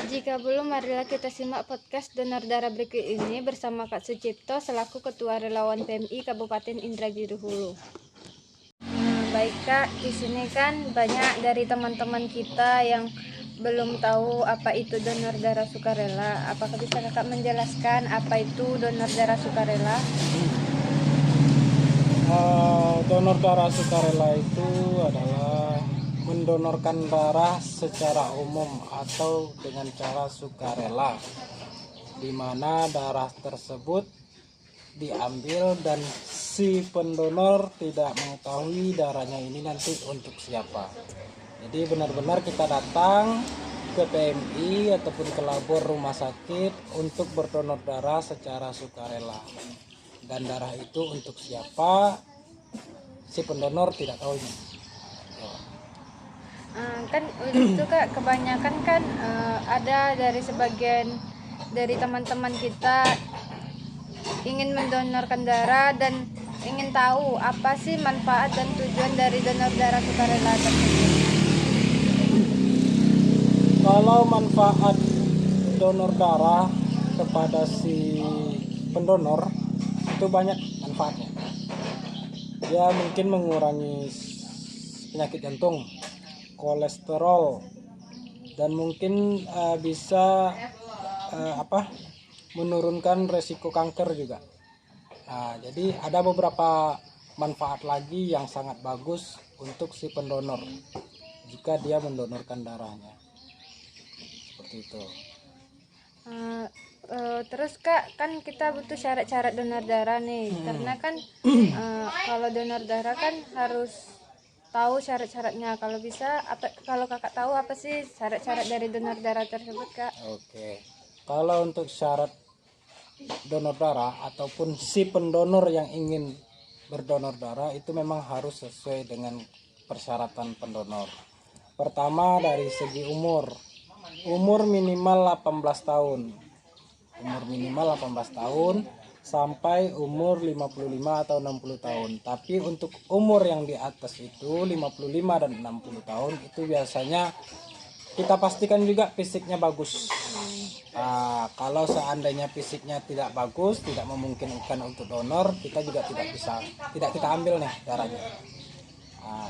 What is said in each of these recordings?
Jika belum, marilah kita simak podcast donor darah berikut ini bersama Kak Sucipto selaku Ketua Relawan PMI Kabupaten Indragiri Hulu. Baik Kak, di sini kan banyak dari teman-teman kita yang belum tahu apa itu donor darah sukarela. Apakah bisa Kakak menjelaskan apa itu donor darah sukarela? Donor darah sukarela itu adalah mendonorkan darah secara umum atau dengan cara sukarela, di mana darah tersebut diambil dan si pendonor tidak mengetahui darahnya ini nanti untuk siapa. Jadi benar-benar kita datang ke PMI ataupun ke labor rumah sakit untuk berdonor darah secara sukarela, dan darah itu untuk siapa si pendonor tidak tahu. Kan itu Kak, kebanyakan kan ada dari sebagian dari teman-teman kita ingin mendonorkan darah dan ingin tahu apa sih manfaat dan tujuan dari donor darah sukarela tersebut. Kalau manfaat donor darah kepada si pendonor itu banyak manfaatnya. Dia mungkin mengurangi penyakit jantung, kolesterol, dan mungkin bisa menurunkan resiko kanker juga. Nah, jadi ada beberapa manfaat lagi yang sangat bagus untuk si pendonor jika dia mendonorkan darahnya. Seperti itu. Terus Kak, kan kita butuh syarat-syarat donor darah nih, karena kan kalau donor darah kan harus tahu syarat-syaratnya. Kalau bisa, kalau Kakak tahu apa sih syarat-syarat dari donor darah tersebut Kak? Oke. Kalau untuk syarat donor darah ataupun si pendonor yang ingin berdonor darah itu memang harus sesuai dengan persyaratan pendonor. Pertama dari segi umur minimal 18 tahun. Umur minimal 18 tahun sampai umur 55 atau 60 tahun. Tapi untuk umur yang di atas itu 55 dan 60 tahun itu biasanya kita pastikan juga fisiknya bagus. Kalau seandainya fisiknya tidak bagus, tidak memungkinkan untuk donor, kita juga tidak kita ambil nih darahnya.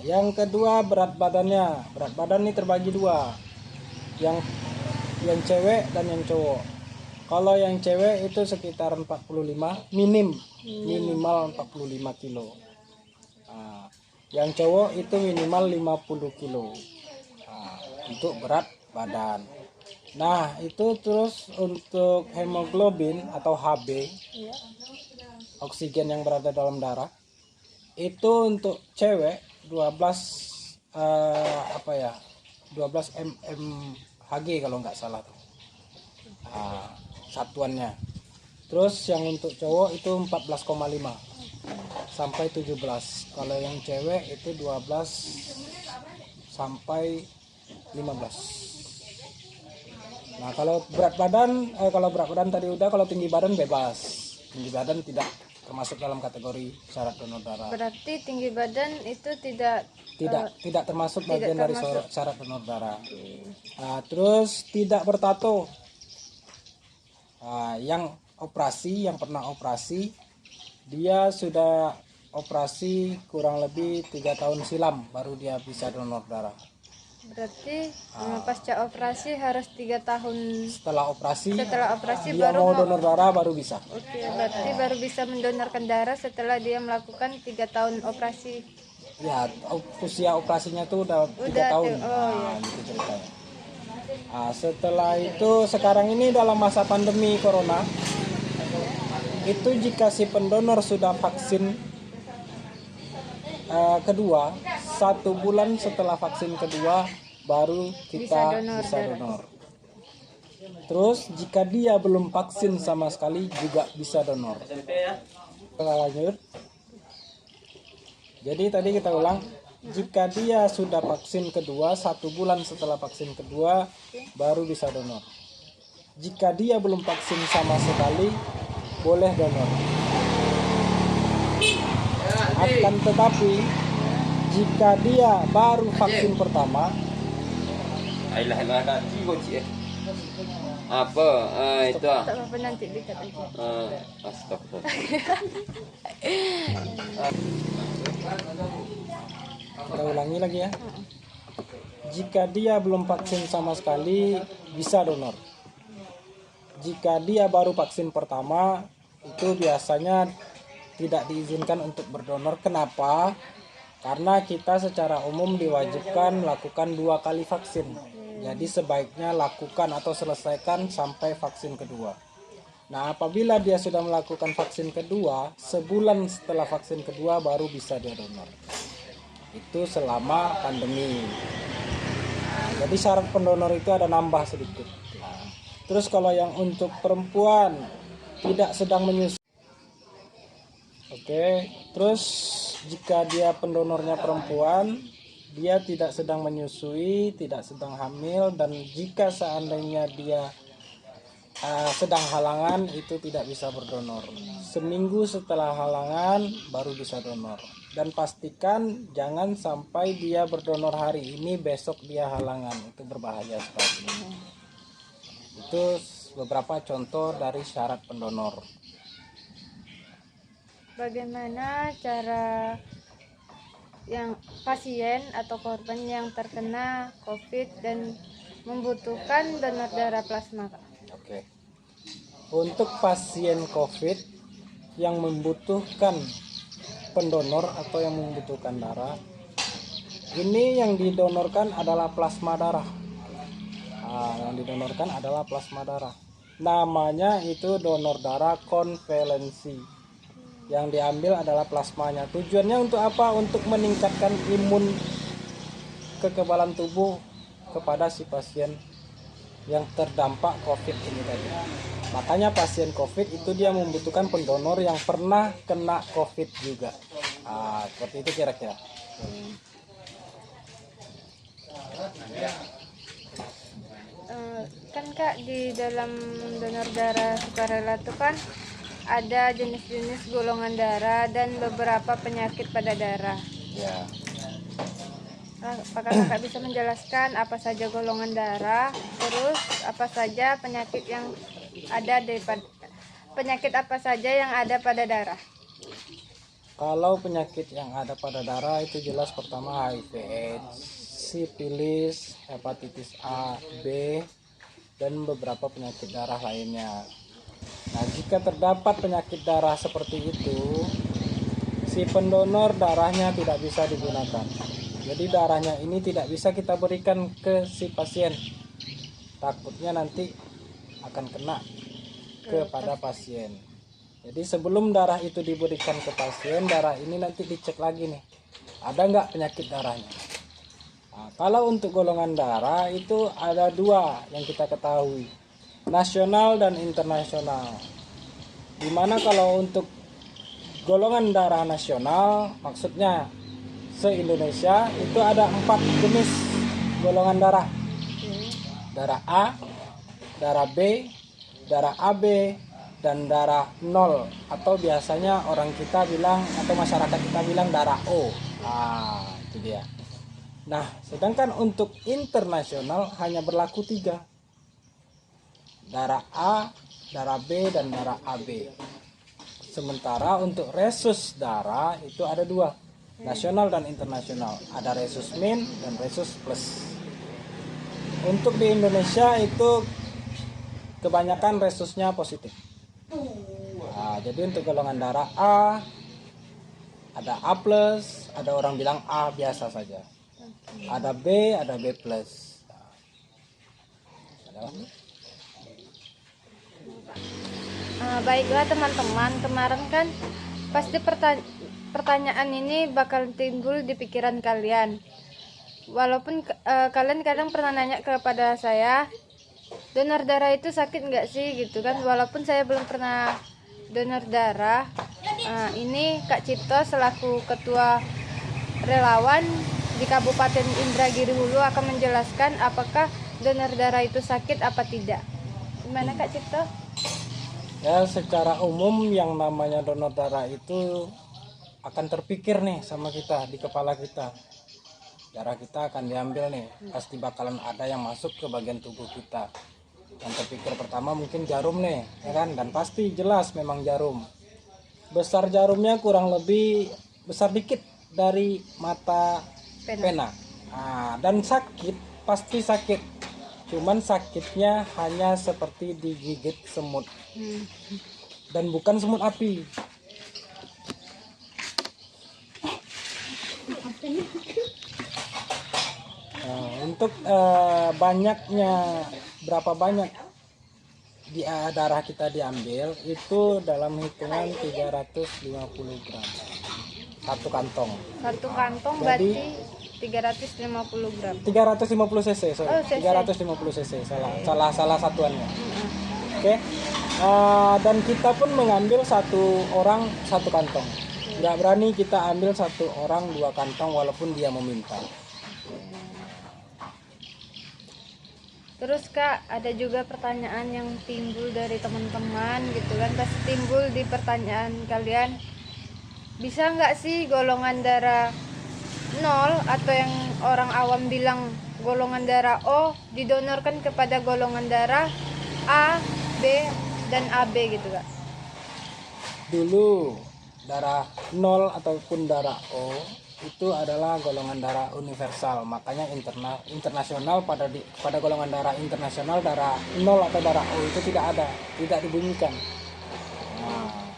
Yang kedua berat badannya. Berat badan ini terbagi dua, yang cewek dan yang cowok. Kalau yang cewek itu sekitar 45 minimal 45 kilo. Yang cowok itu minimal 50 kilo untuk berat badan. Nah, itu terus untuk hemoglobin atau HB, oksigen yang berada dalam darah, itu untuk cewek 12 mmHg kalau nggak salah tuh. Satuannya. Terus yang untuk cowok itu 14,5 sampai 17. Kalau yang cewek itu 12 sampai 15. Nah, kalau berat badan tadi udah, kalau tinggi badan bebas. Tinggi badan tidak termasuk dalam kategori syarat donor darah. Berarti tinggi badan itu tidak termasuk bagian dari syarat donor darah. Nah, terus tidak bertato. Yang pernah operasi, dia sudah operasi kurang lebih 3 tahun silam baru dia bisa donor darah. Berarti pasca operasi harus 3 tahun Setelah operasi dia baru mau donor darah baru bisa. Oke, berarti baru bisa mendonorkan darah setelah dia melakukan 3 tahun operasi. Ya, usia operasinya tuh udah 3 tahun. Gitu ceritanya. Setelah itu sekarang ini dalam masa pandemi corona, itu jika si pendonor sudah vaksin kedua, 1 bulan setelah vaksin kedua baru kita bisa donor. Terus jika dia belum vaksin sama sekali juga bisa donor. Kita lanjut. Jadi tadi kita ulang, jika dia sudah vaksin kedua, 1 bulan setelah vaksin kedua baru bisa donor. Jika dia belum vaksin sama sekali, boleh donor. Akan tetapi jika dia baru vaksin pertama, Apa? Itu Tak apa-apa nanti dikat aja. astagfirullah. Kita ulangi lagi ya. Jika dia belum vaksin sama sekali, bisa donor. Jika dia baru vaksin pertama, itu biasanya tidak diizinkan untuk berdonor. Kenapa? Karena kita secara umum diwajibkan melakukan 2 kali vaksin. Jadi sebaiknya lakukan atau selesaikan sampai vaksin kedua. Nah, apabila dia sudah melakukan vaksin kedua, sebulan setelah vaksin kedua baru bisa dia donor. Itu selama pandemi. Jadi syarat pendonor itu ada nambah sedikit. Nah, terus kalau yang untuk perempuan tidak sedang menyusui. Oke, terus jika dia pendonornya perempuan, dia tidak sedang menyusui, tidak sedang hamil, dan jika seandainya dia sedang halangan, itu tidak bisa berdonor. Seminggu setelah halangan baru bisa donor. Dan pastikan jangan sampai dia berdonor hari ini, besok dia halangan. Itu berbahaya sekali. Itu beberapa contoh dari syarat pendonor. Bagaimana cara yang pasien atau korban yang terkena COVID dan membutuhkan donor darah plasma, Kak? Oke. Untuk pasien COVID yang membutuhkan pendonor atau yang membutuhkan darah, ini yang didonorkan adalah plasma darah. Yang didonorkan adalah plasma darah. Namanya itu donor darah konvalensi. Yang diambil adalah plasmanya. Tujuannya untuk apa? Untuk meningkatkan imun kekebalan tubuh kepada si pasien yang terdampak COVID ini tadi. Makanya pasien COVID itu dia membutuhkan pendonor yang pernah kena COVID juga. Seperti itu kira-kira. Kan Kak, di dalam donor darah sukarela itu kan ada jenis-jenis golongan darah dan beberapa penyakit pada darah. Ya. Apakah Kakak bisa menjelaskan apa saja golongan darah, terus apa saja penyakit yang ada penyakit apa saja yang ada pada darah? Kalau penyakit yang ada pada darah itu jelas pertama HIV/AIDS, sifilis, hepatitis A, B, dan beberapa penyakit darah lainnya. Nah, jika terdapat penyakit darah seperti itu, si pendonor darahnya tidak bisa digunakan. Jadi darahnya ini tidak bisa kita berikan ke si pasien. Takutnya nanti akan kena kepada pasien. Jadi sebelum darah itu diberikan ke pasien, darah ini nanti dicek lagi nih, ada nggak penyakit darahnya. Nah, kalau untuk golongan darah itu ada 2 yang kita ketahui, nasional dan internasional. Dimana kalau untuk golongan darah nasional, maksudnya se-Indonesia itu ada 4 jenis golongan darah. Darah A, darah B, darah AB, dan darah 0, atau biasanya orang kita bilang atau masyarakat kita bilang darah O. Itu dia. Nah, sedangkan untuk internasional hanya berlaku 3. Darah A, darah B, dan darah AB. Sementara untuk resus darah itu ada 2, nasional dan internasional. Ada resus min dan resus plus. Untuk di Indonesia itu kebanyakan resusnya positif. Jadi untuk golongan darah A ada A plus, ada orang bilang A biasa saja. Ada B, ada B plus. Baiklah teman-teman, kemarin kan pasti pertanyaan ini bakal timbul di pikiran kalian. Walaupun kalian kadang pernah nanya kepada saya, donor darah itu sakit nggak sih gitu kan. Walaupun saya belum pernah donor darah, ini Kak Cipto selaku ketua relawan di Kabupaten Indragiri Hulu akan menjelaskan apakah donor darah itu sakit apa tidak. Gimana Kak Cipto? Ya, secara umum yang namanya donor darah itu akan terpikir nih sama kita di kepala kita. Darah kita akan diambil nih, pasti bakalan ada yang masuk ke bagian tubuh kita. Yang terpikir pertama mungkin jarum nih, ya kan? Dan pasti jelas memang jarum. Besar jarumnya kurang lebih besar dikit dari mata pena. Nah, dan sakit, pasti sakit. Cuman sakitnya hanya seperti digigit semut. Dan bukan semut api. Nah, untuk banyaknya, berapa banyak darah kita diambil itu dalam hitungan 350 gram satu kantong. Satu kantong Jadi, berarti 350 gram. 350 cc, sorry. Oh, cc. 350 cc, salah satuannya. Oke. Dan kita pun mengambil satu orang satu kantong. Nggak berani kita ambil satu orang 2 kantong walaupun dia meminta. Terus Kak, ada juga pertanyaan yang timbul dari teman-teman gitu kan. Pasti timbul di pertanyaan kalian, bisa nggak sih golongan darah 0 atau yang orang awam bilang golongan darah O didonorkan kepada golongan darah A, B, dan AB gitu Kak? Dulu darah 0 ataupun darah O itu adalah golongan darah universal, makanya internasional pada golongan darah internasional darah 0 atau darah O itu tidak dibunyikan. Nah,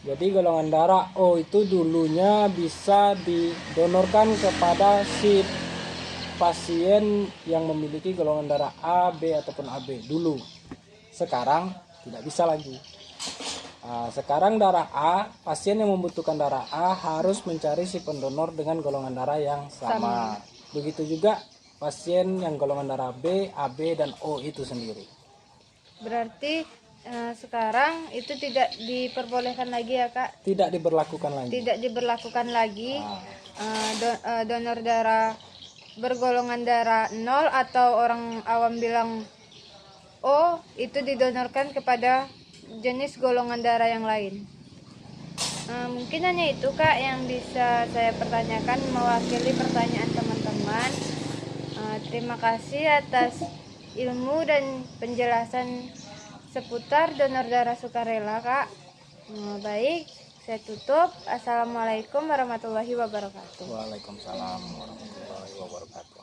jadi golongan darah O itu dulunya bisa didonorkan kepada si pasien yang memiliki golongan darah A, B ataupun AB dulu. Sekarang tidak bisa lagi. Sekarang darah A, pasien yang membutuhkan darah A harus mencari si pendonor dengan golongan darah yang sama. Begitu juga pasien yang golongan darah B, AB, dan O itu sendiri. Berarti sekarang itu tidak diperbolehkan lagi ya Kak? Tidak diberlakukan lagi. Tidak diberlakukan lagi donor darah bergolongan darah 0 atau orang awam bilang O itu didonorkan kepada jenis golongan darah yang lain. Mungkin hanya itu Kak yang bisa saya pertanyakan mewakili pertanyaan teman-teman. Terima kasih atas ilmu dan penjelasan seputar donor darah sukarela Kak. Baik, saya tutup. Assalamualaikum warahmatullahi wabarakatuh. Waalaikumsalam warahmatullahi wabarakatuh.